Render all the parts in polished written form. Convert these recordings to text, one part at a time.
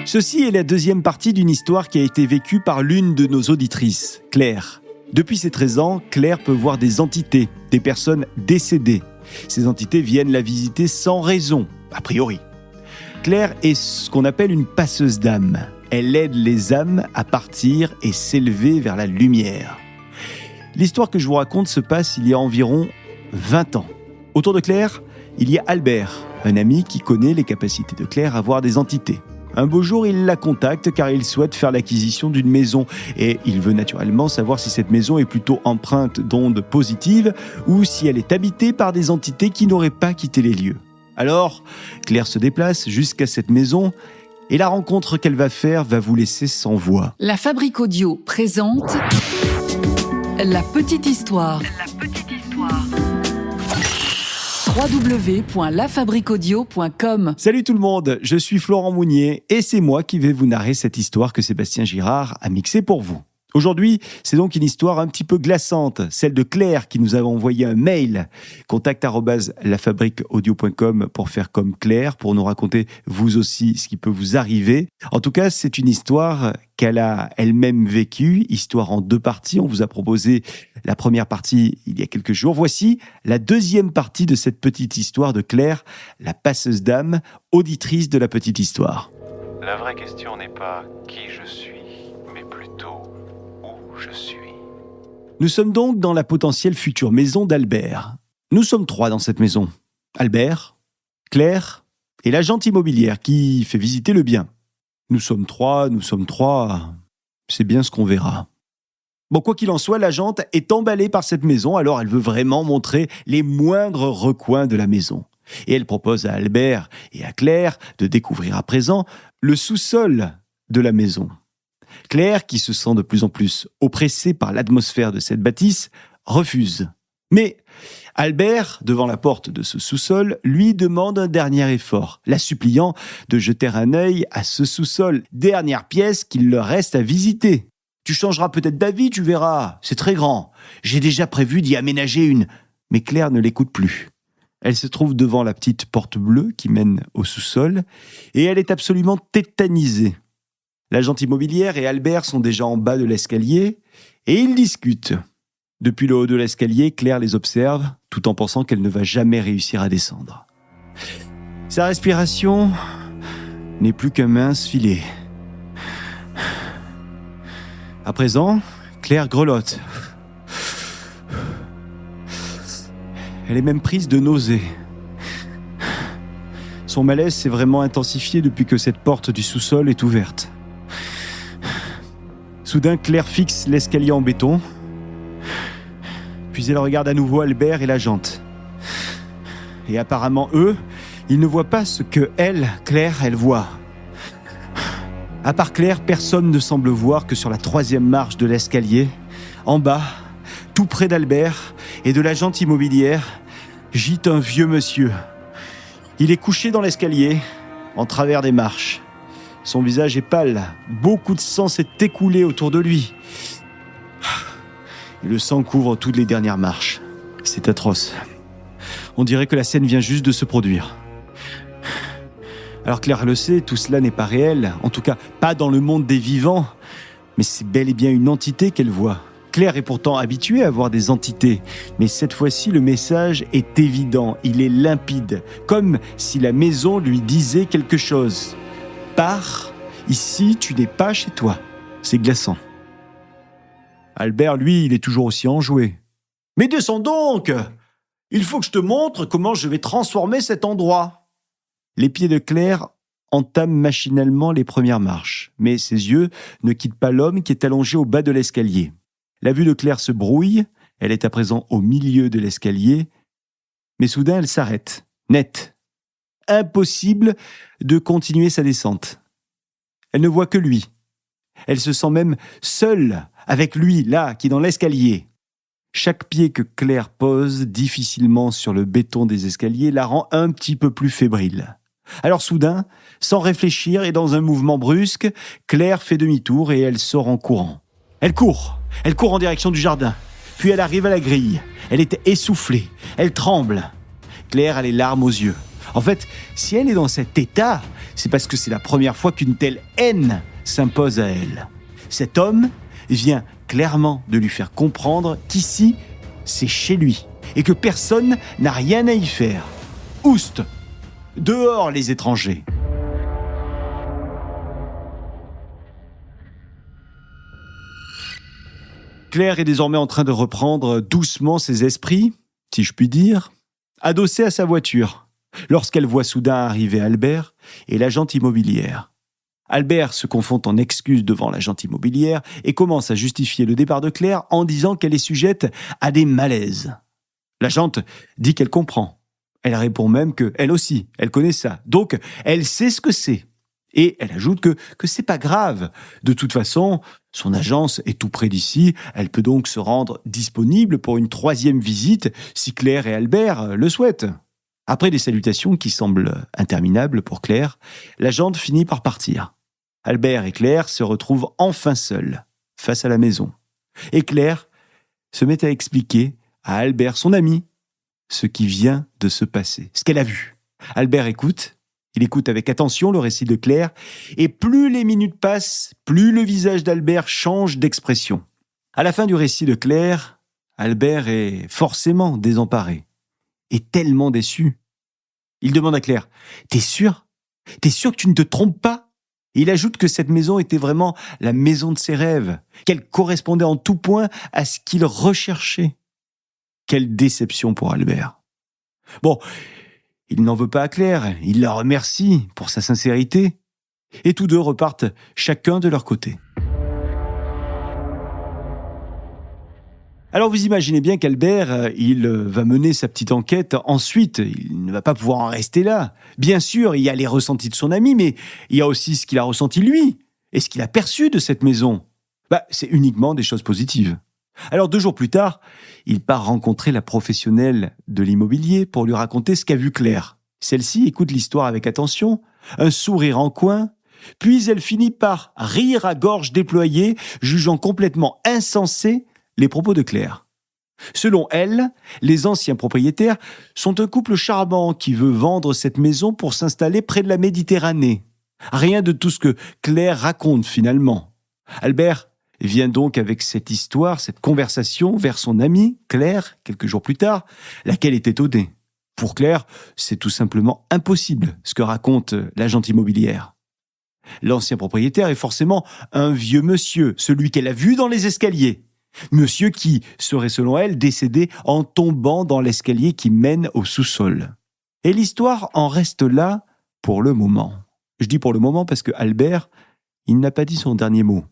Ceci est la deuxième partie d'une histoire qui a été vécue par l'une de nos auditrices, Claire. Depuis ses 13 ans, Claire peut voir des entités, des personnes décédées. Ces entités viennent la visiter sans raison, a priori. Claire est ce qu'on appelle une passeuse d'âme. Elle aide les âmes à partir et s'élever vers la lumière. L'histoire que je vous raconte se passe il y a environ 20 ans. Autour de Claire, il y a Albert, un ami qui connaît les capacités de Claire à voir des entités. Un beau jour, il la contacte car il souhaite faire l'acquisition d'une maison et il veut naturellement savoir si cette maison est plutôt empreinte d'ondes positives ou si elle est habitée par des entités qui n'auraient pas quitté les lieux. Alors, Claire se déplace jusqu'à cette maison et la rencontre qu'elle va faire va vous laisser sans voix. La Fabrique Audio présente La Petite Histoire. www.lafabriqueaudio.com. Salut tout le monde, je suis Florent Mounier et c'est moi qui vais vous narrer cette histoire que Sébastien Girard a mixée pour vous. Aujourd'hui, c'est donc une histoire un petit peu glaçante, celle de Claire qui nous a envoyé un mail, contact@lafabriqueaudio.com pour faire comme Claire, pour nous raconter vous aussi ce qui peut vous arriver. En tout cas, c'est une histoire qu'elle a elle-même vécue, histoire en 2 parties. On vous a proposé la première partie il y a quelques jours. Voici la deuxième partie de cette petite histoire de Claire, la passeuse d'âme, auditrice de la petite histoire. La vraie question n'est pas qui je suis, mais plutôt où je suis. Nous sommes donc dans la potentielle future maison d'Albert. Nous sommes 3 dans cette maison. Albert, Claire et l'agente immobilière qui fait visiter le bien. Nous sommes 3, c'est bien ce qu'on verra. Bon, quoi qu'il en soit, l'agente est emballée par cette maison, alors elle veut vraiment montrer les moindres recoins de la maison. Et elle propose à Albert et à Claire de découvrir à présent le sous-sol de la maison. Claire, qui se sent de plus en plus oppressée par l'atmosphère de cette bâtisse, refuse. Mais Albert, devant la porte de ce sous-sol, lui demande un dernier effort, la suppliant de jeter un œil à ce sous-sol, dernière pièce qu'il leur reste à visiter. « Tu changeras peut-être d'avis, tu verras, c'est très grand. J'ai déjà prévu d'y aménager une. » Mais Claire ne l'écoute plus. Elle se trouve devant la petite porte bleue qui mène au sous-sol et elle est absolument tétanisée. L'agente immobilière et Albert sont déjà en bas de l'escalier et ils discutent. Depuis le haut de l'escalier, Claire les observe tout en pensant qu'elle ne va jamais réussir à descendre. Sa respiration n'est plus qu'un mince filet. À présent, Claire grelotte. Elle est même prise de nausées. Son malaise s'est vraiment intensifié depuis que cette porte du sous-sol est ouverte. Soudain, Claire fixe l'escalier en béton. Puis elle regarde à nouveau Albert et l'agente. Et apparemment, eux, ils ne voient pas ce que elle, Claire, elle voit. À part Claire, personne ne semble voir que sur la 3e marche de l'escalier, en bas, tout près d'Albert et de l'agente immobilière, gîte un vieux monsieur. Il est couché dans l'escalier, en travers des marches. Son visage est pâle, beaucoup de sang s'est écoulé autour de lui. Et le sang couvre toutes les dernières marches. C'est atroce. On dirait que la scène vient juste de se produire. Alors Claire le sait, tout cela n'est pas réel, en tout cas pas dans le monde des vivants, mais c'est bel et bien une entité qu'elle voit. Claire est pourtant habituée à voir des entités, mais cette fois-ci le message est évident, il est limpide, comme si la maison lui disait quelque chose. Pars, ici tu n'es pas chez toi. C'est glaçant. Albert, lui, il est toujours aussi enjoué. Mais descends donc! Il faut que je te montre comment je vais transformer cet endroit. Les pieds de Claire entament machinalement les premières marches, mais ses yeux ne quittent pas l'homme qui est allongé au bas de l'escalier. La vue de Claire se brouille, elle est à présent au milieu de l'escalier, mais soudain elle s'arrête, net. Impossible de continuer sa descente. Elle ne voit que lui. Elle se sent même seule avec lui, là, qui est dans l'escalier. Chaque pied que Claire pose difficilement sur le béton des escaliers la rend un petit peu plus fébrile. Alors soudain, sans réfléchir et dans un mouvement brusque, Claire fait demi-tour et elle sort en courant. Elle court en direction du jardin. Puis elle arrive à la grille. Elle est essoufflée, elle tremble. Claire a les larmes aux yeux. En fait, si elle est dans cet état, C'est parce que c'est la première fois qu'une telle haine s'impose à elle. Cet homme vient clairement de lui faire comprendre qu'ici, c'est chez lui et que personne n'a rien à y faire. Oust! Dehors les étrangers! Claire est désormais en train de reprendre doucement ses esprits, si je puis dire, adossée à sa voiture, lorsqu'elle voit soudain arriver Albert et l'agente immobilière. Albert se confond en excuses devant l'agente immobilière et commence à justifier le départ de Claire en disant qu'elle est sujette à des malaises. L'agente dit qu'elle comprend. Elle répond même qu'elle aussi, elle connaît ça. Donc, elle sait ce que c'est. Et elle ajoute que c'est pas grave. De toute façon, son agence est tout près d'ici. Elle peut donc se rendre disponible pour une 3e visite si Claire et Albert le souhaitent. Après des salutations qui semblent interminables pour Claire, l'agente finit par partir. Albert et Claire se retrouvent enfin seuls, face à la maison. Et Claire se met à expliquer à Albert, son ami, ce qui vient de se passer, ce qu'elle a vu. Albert écoute. Il écoute avec attention le récit de Claire, et plus les minutes passent, plus le visage d'Albert change d'expression. À la fin du récit de Claire, Albert est forcément désemparé, et tellement déçu. Il demande à Claire « T'es sûr que tu ne te trompes pas ?» Il ajoute que cette maison était vraiment la maison de ses rêves, qu'elle correspondait en tout point à ce qu'il recherchait. Quelle déception pour Albert. Bon, il n'en veut pas à Claire, il la remercie pour sa sincérité, et tous deux repartent chacun de leur côté. Alors vous imaginez bien qu'Albert, il va mener sa petite enquête ensuite, il ne va pas pouvoir en rester là. Bien sûr, il y a les ressentis de son ami, mais il y a aussi ce qu'il a ressenti lui, et ce qu'il a perçu de cette maison. C'est uniquement des choses positives. Alors 2 jours plus tard, il part rencontrer la professionnelle de l'immobilier pour lui raconter ce qu'a vu Claire. Celle-ci écoute l'histoire avec attention, un sourire en coin, puis elle finit par rire à gorge déployée, jugeant complètement insensés les propos de Claire. Selon elle, les anciens propriétaires sont un couple charmant qui veut vendre cette maison pour s'installer près de la Méditerranée. Rien de tout ce que Claire raconte finalement. Albert vient donc avec cette histoire, cette conversation vers son amie, Claire, quelques jours plus tard, laquelle est étonnée. Pour Claire, c'est tout simplement impossible ce que raconte l'agente immobilière. L'ancien propriétaire est forcément un vieux monsieur, celui qu'elle a vu dans les escaliers. Monsieur qui serait selon elle décédé en tombant dans l'escalier qui mène au sous-sol. Et l'histoire en reste là pour le moment. Je dis pour le moment parce que Albert, il n'a pas dit son dernier mot.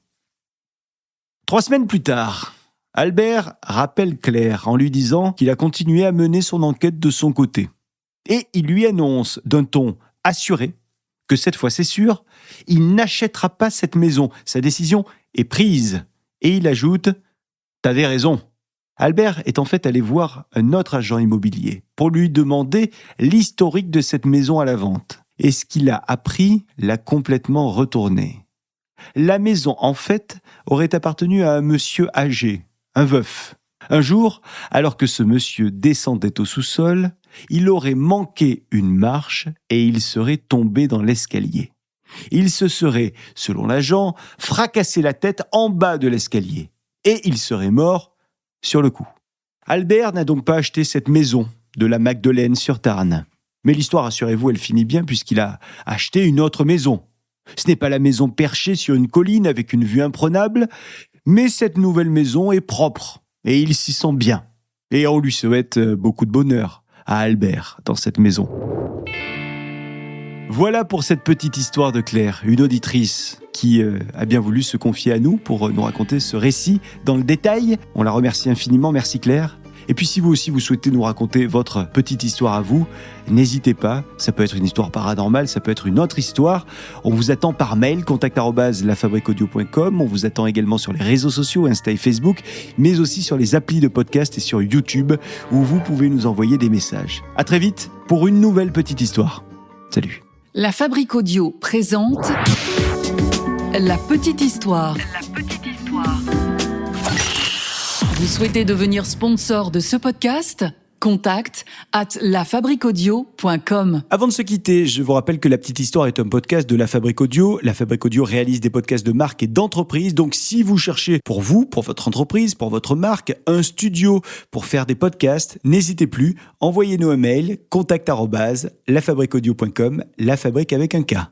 3 semaines plus tard, Albert rappelle Claire en lui disant qu'il a continué à mener son enquête de son côté. Et il lui annonce d'un ton assuré que cette fois c'est sûr, il n'achètera pas cette maison. Sa décision est prise. Et il ajoute « T'avais raison ». Albert est en fait allé voir un autre agent immobilier pour lui demander l'historique de cette maison à la vente. Et ce qu'il a appris l'a complètement retourné. La maison, en fait, aurait appartenu à un monsieur âgé, un veuf. Un jour, alors que ce monsieur descendait au sous-sol, il aurait manqué une marche et il serait tombé dans l'escalier. Il se serait, selon l'agent, fracassé la tête en bas de l'escalier et il serait mort sur le coup. Albert n'a donc pas acheté cette maison de la Magdeleine sur Tarn. Mais l'histoire, rassurez-vous, elle finit bien puisqu'il a acheté une autre maison. Ce n'est pas la maison perchée sur une colline avec une vue imprenable, mais cette nouvelle maison est propre et il s'y sent bien. Et on lui souhaite beaucoup de bonheur à Albert dans cette maison. Voilà pour cette petite histoire de Claire, une auditrice qui a bien voulu se confier à nous pour nous raconter ce récit dans le détail. On la remercie infiniment, merci Claire. Et puis si vous aussi vous souhaitez nous raconter votre petite histoire à vous, n'hésitez pas, ça peut être une histoire paranormale, ça peut être une autre histoire. On vous attend par mail, contact@lafabriqueaudio.com. On vous attend également sur les réseaux sociaux, Insta et Facebook, mais aussi sur les applis de podcast et sur YouTube, où vous pouvez nous envoyer des messages. À très vite pour une nouvelle petite histoire. Salut. La Fabrique Audio présente La Petite Histoire. Vous souhaitez devenir sponsor de ce podcast ? contact@lafabriquaudio.com. Avant de se quitter, je vous rappelle que La Petite Histoire est un podcast de La Fabrique Audio. La Fabrique Audio réalise des podcasts de marque et d'entreprise. Donc, si vous cherchez pour vous, pour votre entreprise, pour votre marque, un studio pour faire des podcasts, n'hésitez plus. Envoyez-nous un mail, contact@lafabriqueaudio.com, la fabrique avec un K.